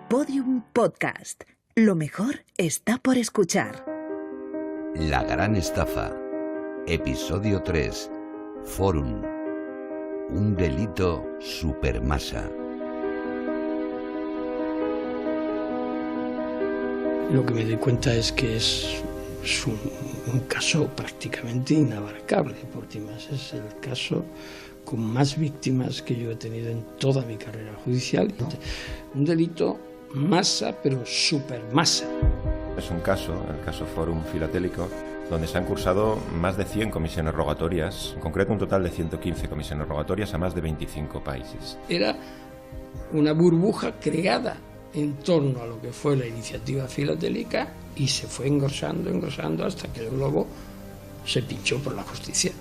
Podium Podcast. Lo mejor está por escuchar. La gran estafa. Episodio 3. Forum. Un delito supermasa. Lo que me doy cuenta es que es un caso prácticamente inabarcable, porque más es el caso con más víctimas que yo he tenido en toda mi carrera judicial. Un delito masa, pero supermasa. Es un caso, el caso Forum Filatélico, donde se han cursado más de 100 comisiones rogatorias, en concreto un total de 115 comisiones rogatorias a más de 25 países. Era una burbuja creada en torno a lo que fue la iniciativa filatélica y se fue engrosando hasta que el globo se pinchó por la justicia.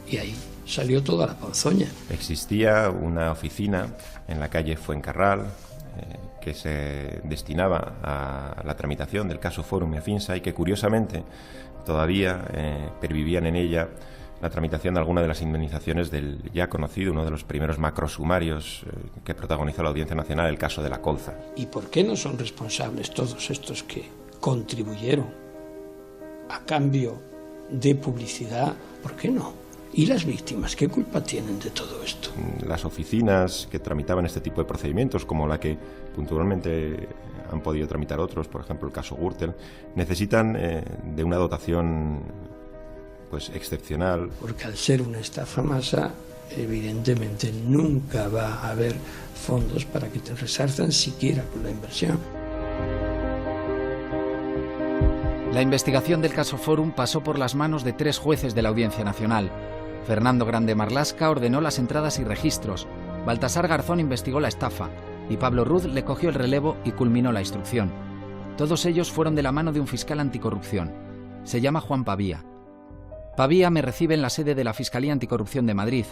Y ahí salió toda la ponzoña. Existía una oficina en la calle Fuencarral que se destinaba a la tramitación del caso Forum y Afinsa y que curiosamente todavía pervivían en ella la tramitación de alguna de las indemnizaciones del ya conocido, uno de los primeros macrosumarios que protagonizó la Audiencia Nacional, el caso de la Colza. ¿Y por qué no son responsables todos estos que contribuyeron a cambio de publicidad? ¿Por qué no? ¿Y las víctimas qué culpa tienen de todo esto? Las oficinas que tramitaban este tipo de procedimientos, como la que puntualmente han podido tramitar otros, por ejemplo el caso Gürtel, necesitan de una dotación excepcional. Porque al ser una estafa masa, evidentemente nunca va a haber fondos para que te resarzan siquiera con la inversión. La investigación del caso Forum pasó por las manos de 3 jueces de la Audiencia Nacional. Fernando Grande Marlasca ordenó las entradas y registros, Baltasar Garzón investigó la estafa y Pablo Ruz le cogió el relevo y culminó la instrucción. Todos ellos fueron de la mano de un fiscal anticorrupción. Se llama Juan Pavía. Pavía me recibe en la sede de la Fiscalía Anticorrupción de Madrid.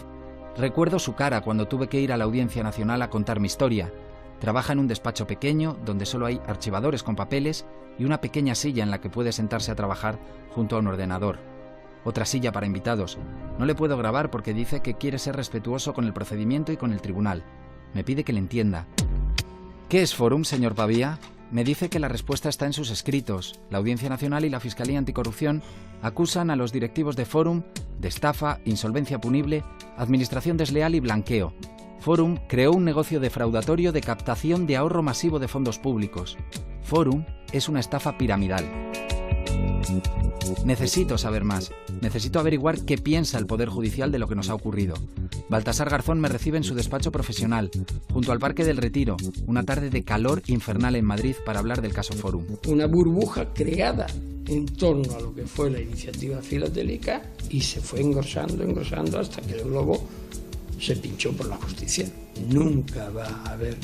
Recuerdo su cara cuando tuve que ir a la Audiencia Nacional a contar mi historia. Trabaja en un despacho pequeño donde solo hay archivadores con papeles y una pequeña silla en la que puede sentarse a trabajar junto a un ordenador. Otra silla para invitados. No le puedo grabar porque dice que quiere ser respetuoso con el procedimiento y con el tribunal. Me pide que le entienda. ¿Qué es Forum, señor Pavía? Me dice que la respuesta está en sus escritos. La Audiencia Nacional y la Fiscalía Anticorrupción acusan a los directivos de Forum de estafa, insolvencia punible, administración desleal y blanqueo. Forum creó un negocio defraudatorio de captación de ahorro masivo de fondos públicos. Forum es una estafa piramidal. Necesito saber más. Necesito averiguar qué piensa el Poder Judicial de lo que nos ha ocurrido. Baltasar Garzón me recibe en su despacho profesional, junto al Parque del Retiro, una tarde de calor infernal en Madrid para hablar del caso Forum. Una burbuja creada en torno a lo que fue la iniciativa filatélica y se fue engrosando hasta que el globo se pinchó por la justicia. Nunca va a haber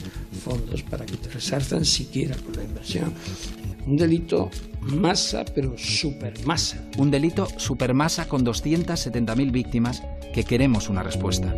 fondos para que te resarzan siquiera con la inversión. Un delito masa, pero supermasa. Un delito supermasa con 270.000 víctimas que queremos una respuesta.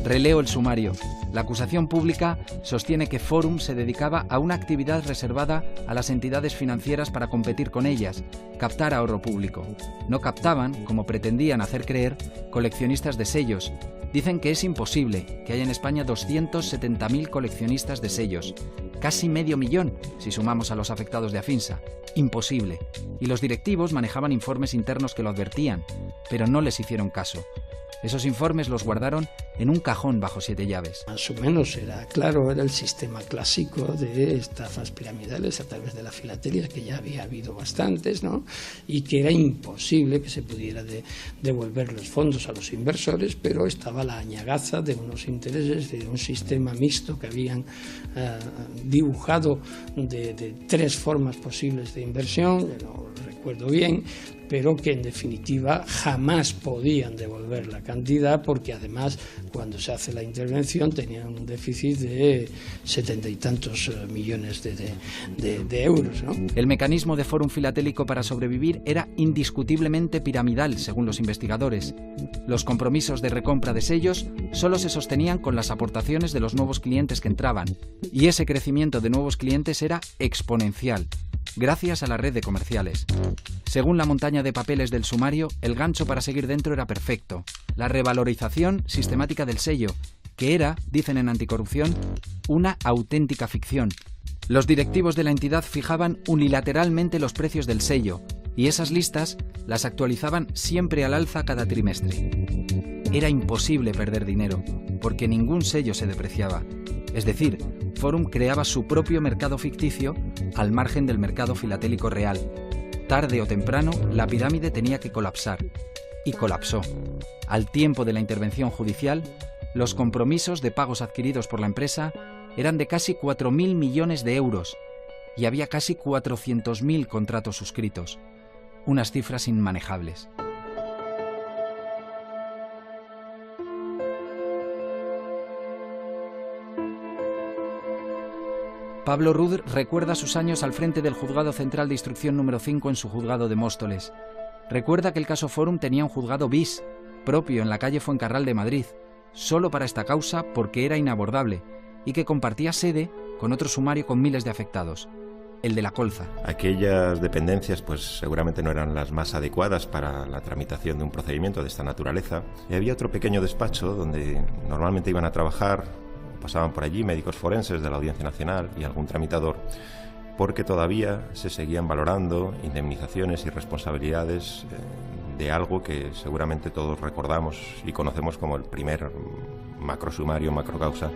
Releo el sumario. La acusación pública sostiene que Forum se dedicaba a una actividad reservada a las entidades financieras para competir con ellas, captar ahorro público. No captaban, como pretendían hacer creer, coleccionistas de sellos. Dicen que es imposible que haya en España 270.000 coleccionistas de sellos. Casi 500.000 si sumamos a los afectados de Afinsa. Imposible. Y los directivos manejaban informes internos que lo advertían, pero no les hicieron caso. Esos informes los guardaron en un cajón bajo 7 llaves. Más o menos era claro, era el sistema clásico de estafas piramidales a través de la filatelia, que ya había habido bastantes, ¿no? Y que era imposible que se pudiera devolver los fondos a los inversores, pero estaba la añagaza de unos intereses, de un sistema mixto que habían dibujado de 3 formas posibles de inversión, no recuerdo bien, pero que en definitiva jamás podían devolver la cantidad porque además cuando se hace la intervención tenían un déficit de 70 y tantos millones de euros, ¿no? El mecanismo de Forum Filatélico para sobrevivir era indiscutiblemente piramidal, según los investigadores. Los compromisos de recompra de sellos solo se sostenían con las aportaciones de los nuevos clientes que entraban, y ese crecimiento de nuevos clientes era exponencial, gracias a la red de comerciales. Según la montaña de papeles del sumario, el gancho para seguir dentro era perfecto. La revalorización sistemática del sello, que era, dicen en Anticorrupción, una auténtica ficción. Los directivos de la entidad fijaban unilateralmente los precios del sello y esas listas las actualizaban siempre al alza cada trimestre. Era imposible perder dinero, porque ningún sello se depreciaba. Es decir, Forum creaba su propio mercado ficticio al margen del mercado filatélico real. Tarde o temprano, la pirámide tenía que colapsar. Y colapsó. Al tiempo de la intervención judicial, los compromisos de pagos adquiridos por la empresa eran de casi 4.000 millones de euros y había casi 400.000 contratos suscritos. Unas cifras inmanejables. Pablo Ruz recuerda sus años al frente del Juzgado Central de Instrucción número 5 en su juzgado de Móstoles. Recuerda que el caso Forum tenía un juzgado bis, propio en la calle Fuencarral de Madrid, solo para esta causa porque era inabordable, y que compartía sede con otro sumario con miles de afectados, el de La Colza. Aquellas dependencias pues seguramente no eran las más adecuadas para la tramitación de un procedimiento de esta naturaleza, y había otro pequeño despacho donde normalmente iban a trabajar, pasaban por allí médicos forenses de la Audiencia Nacional y algún tramitador, porque todavía se seguían valorando indemnizaciones y responsabilidades de algo que seguramente todos recordamos y conocemos como el primer macrosumario, macrocausa,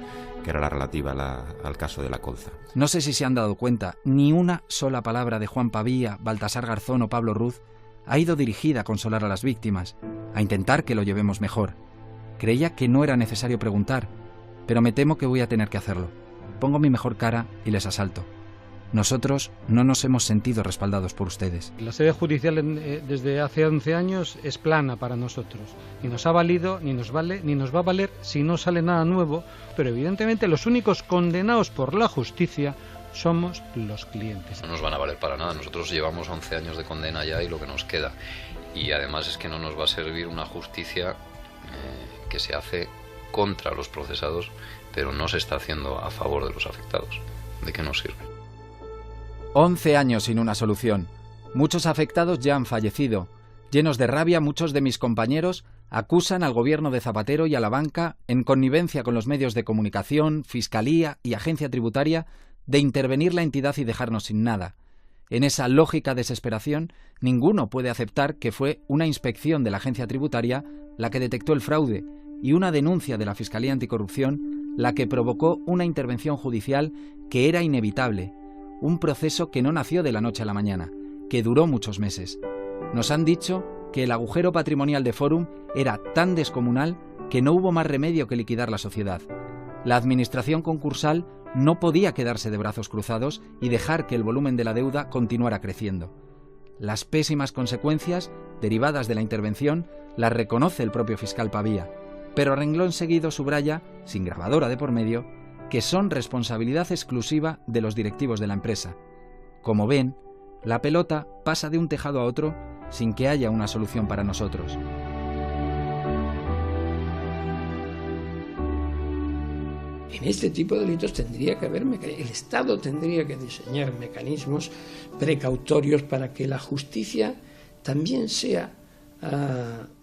que era la relativa al caso de La Colza. No sé si se han dado cuenta, ni una sola palabra de Juan Pavía, Baltasar Garzón o Pablo Ruz ha ido dirigida a consolar a las víctimas, a intentar que lo llevemos mejor. Creía que no era necesario preguntar, pero me temo que voy a tener que hacerlo. Pongo mi mejor cara y les asalto. Nosotros no nos hemos sentido respaldados por ustedes. La sede judicial desde hace 11 años es plana para nosotros. Ni nos ha valido, ni nos vale, ni nos va a valer si no sale nada nuevo, pero evidentemente los únicos condenados por la justicia somos los clientes. No nos van a valer para nada. Nosotros llevamos 11 años de condena ya y lo que nos queda. Y además es que no nos va a servir una justicia que se hace contra los procesados, pero no se está haciendo a favor de los afectados. ¿De qué nos sirve? 11 años sin una solución. Muchos afectados ya han fallecido. Llenos de rabia, muchos de mis compañeros acusan al gobierno de Zapatero y a la banca, en connivencia con los medios de comunicación, Fiscalía y Agencia Tributaria, de intervenir la entidad y dejarnos sin nada. En esa lógica desesperación, ninguno puede aceptar que fue una inspección de la Agencia Tributaria la que detectó el fraude y una denuncia de la Fiscalía Anticorrupción la que provocó una intervención judicial que era inevitable. Un proceso que no nació de la noche a la mañana, que duró muchos meses. Nos han dicho que el agujero patrimonial de Forum era tan descomunal que no hubo más remedio que liquidar la sociedad. La administración concursal no podía quedarse de brazos cruzados y dejar que el volumen de la deuda continuara creciendo. Las pésimas consecuencias derivadas de la intervención las reconoce el propio fiscal Pavía, pero a renglón seguido subraya, sin grabadora de por medio, que son responsabilidad exclusiva de los directivos de la empresa. Como ven, la pelota pasa de un tejado a otro sin que haya una solución para nosotros. En este tipo de delitos tendría que haber el Estado tendría que diseñar mecanismos precautorios para que la justicia también sea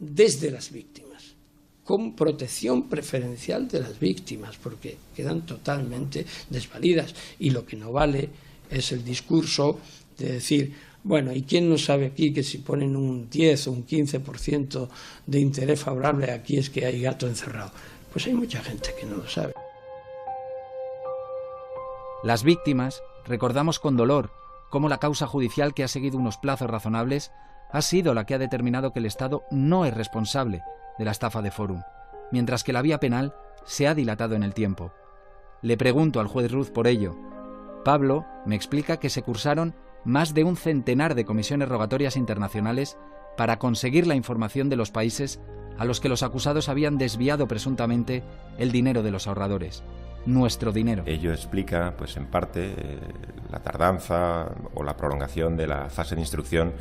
desde las víctimas, con protección preferencial de las víctimas, porque quedan totalmente desvalidas. Y lo que no vale es el discurso de decir, bueno, ¿y quién no sabe aquí que si ponen un 10 o un 15% de interés favorable aquí es que hay gato encerrado? Pues hay mucha gente que no lo sabe. Las víctimas recordamos con dolor cómo la causa judicial, que ha seguido unos plazos razonables, ha sido la que ha determinado que el Estado no es responsable de la estafa de Forum, mientras que la vía penal se ha dilatado en el tiempo. Le pregunto al juez Ruz por ello. Pablo me explica que se cursaron más de un centenar de comisiones rogatorias internacionales para conseguir la información de los países a los que los acusados habían desviado presuntamente el dinero de los ahorradores. Nuestro dinero. Ello explica, pues en parte, la tardanza o la prolongación de la fase de instrucción,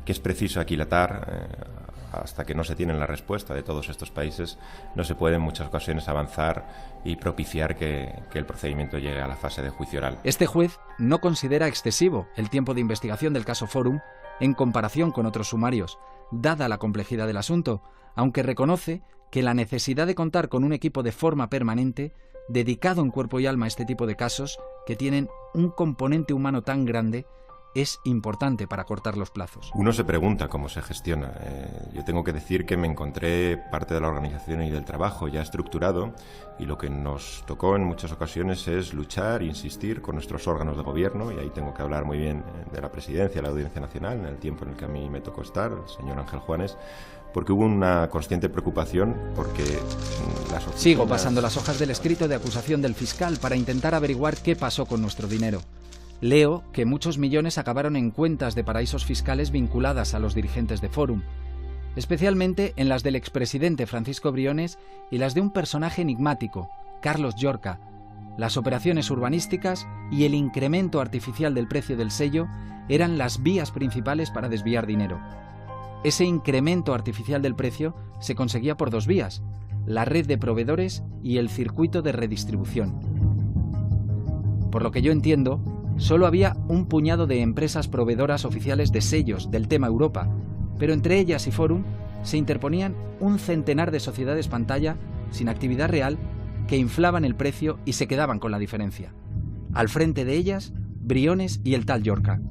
que es preciso aquilatar. Hasta que no se tiene la respuesta de todos estos países, no se puede en muchas ocasiones avanzar y propiciar que el procedimiento llegue a la fase de juicio oral. Este juez no considera excesivo el tiempo de investigación del caso Forum en comparación con otros sumarios, dada la complejidad del asunto, aunque reconoce que la necesidad de contar con un equipo de forma permanente dedicado en cuerpo y alma a este tipo de casos que tienen un componente humano tan grande, es importante para cortar los plazos. Uno se pregunta cómo se gestiona. Yo tengo que decir que me encontré parte de la organización y del trabajo ya estructurado, y lo que nos tocó en muchas ocasiones es luchar e insistir con nuestros órganos de gobierno, y ahí tengo que hablar muy bien de la Presidencia, de la Audiencia Nacional, en el tiempo en el que a mí me tocó estar, el señor Ángel Juanes, porque hubo una consciente preocupación porque las oficinas... Sigo pasando las hojas del escrito de acusación del fiscal para intentar averiguar qué pasó con nuestro dinero. Leo que muchos millones acabaron en cuentas de paraísos fiscales vinculadas a los dirigentes de Forum, especialmente en las del expresidente Francisco Briones y las de un personaje enigmático, Carlos Llorca. Las operaciones urbanísticas y el incremento artificial del precio del sello eran las vías principales para desviar dinero. Ese incremento artificial del precio se conseguía por dos vías: la red de proveedores y el circuito de redistribución. Por lo que yo entiendo, solo había un puñado de empresas proveedoras oficiales de sellos del tema Europa, pero entre ellas y Forum se interponían un centenar de sociedades pantalla sin actividad real que inflaban el precio y se quedaban con la diferencia. Al frente de ellas, Briones y el tal Llorca.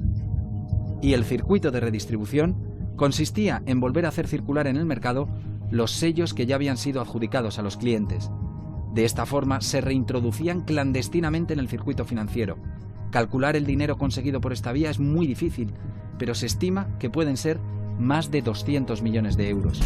Y el circuito de redistribución consistía en volver a hacer circular en el mercado los sellos que ya habían sido adjudicados a los clientes. De esta forma se reintroducían clandestinamente en el circuito financiero. Calcular el dinero conseguido por esta vía es muy difícil, pero se estima que pueden ser más de 200 millones de euros.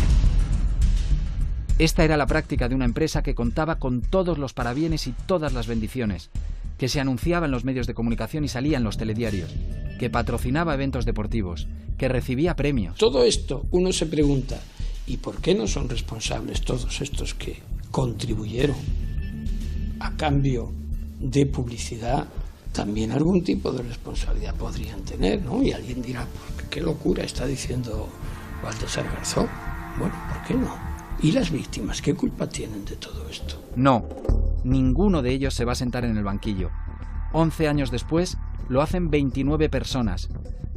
Esta era la práctica de una empresa que contaba con todos los parabienes y todas las bendiciones, que se anunciaba en los medios de comunicación y salía en los telediarios, que patrocinaba eventos deportivos, que recibía premios. Todo esto uno se pregunta, ¿y por qué no son responsables todos estos que contribuyeron a cambio de publicidad? También algún tipo de responsabilidad podrían tener, ¿no? Y alguien dirá, pues, qué locura está diciendo Baltasar Garzón. Bueno, ¿por qué no? ¿Y las víctimas qué culpa tienen de todo esto? No, ninguno de ellos se va a sentar en el banquillo. 11 años después, lo hacen 29 personas.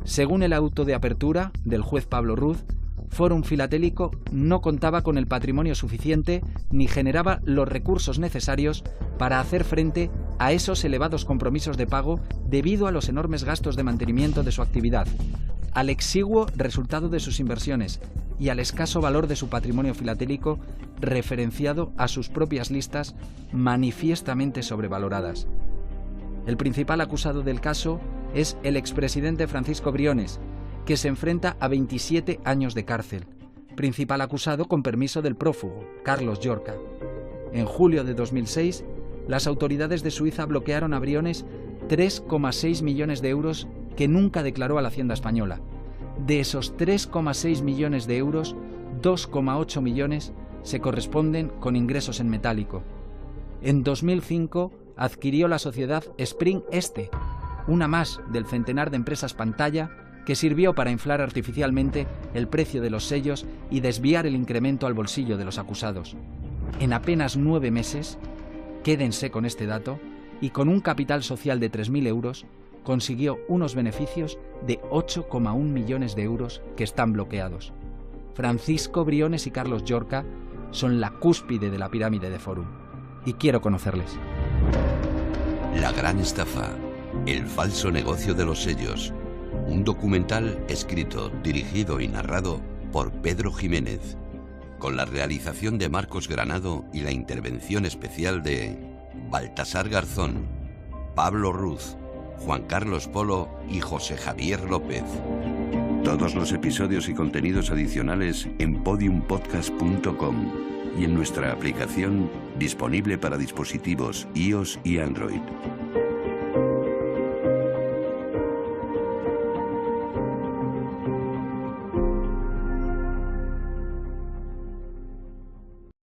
Según el auto de apertura del juez Pablo Ruz, Forum Filatélico no contaba con el patrimonio suficiente ni generaba los recursos necesarios para hacer frente a esos elevados compromisos de pago debido a los enormes gastos de mantenimiento de su actividad, al exiguo resultado de sus inversiones y al escaso valor de su patrimonio filatélico referenciado a sus propias listas manifiestamente sobrevaloradas. El principal acusado del caso es el expresidente Francisco Briones, que se enfrenta a 27 años de cárcel, principal acusado con permiso del prófugo, Carlos Llorca. En julio de 2006, las autoridades de Suiza bloquearon a Briones 3,6 millones de euros que nunca declaró a la Hacienda española. De esos 3,6 millones de euros, 2,8 millones se corresponden con ingresos en metálico. En 2005 adquirió la sociedad Spring Este, una más del centenar de empresas pantalla que sirvió para inflar artificialmente el precio de los sellos y desviar el incremento al bolsillo de los acusados. En apenas 9 meses, quédense con este dato, y con un capital social de 3.000 euros, consiguió unos beneficios de 8,1 millones de euros que están bloqueados. Francisco Briones y Carlos Llorca son la cúspide de la pirámide de Forum, y quiero conocerles. La gran estafa, el falso negocio de los sellos. Un documental escrito, dirigido y narrado por Pedro Jiménez, con la realización de Marcos Granado y la intervención especial de Baltasar Garzón, Pablo Ruz, Juan Carlos Polo y José Javier López. Todos los episodios y contenidos adicionales en podiumpodcast.com y en nuestra aplicación disponible para dispositivos iOS y Android.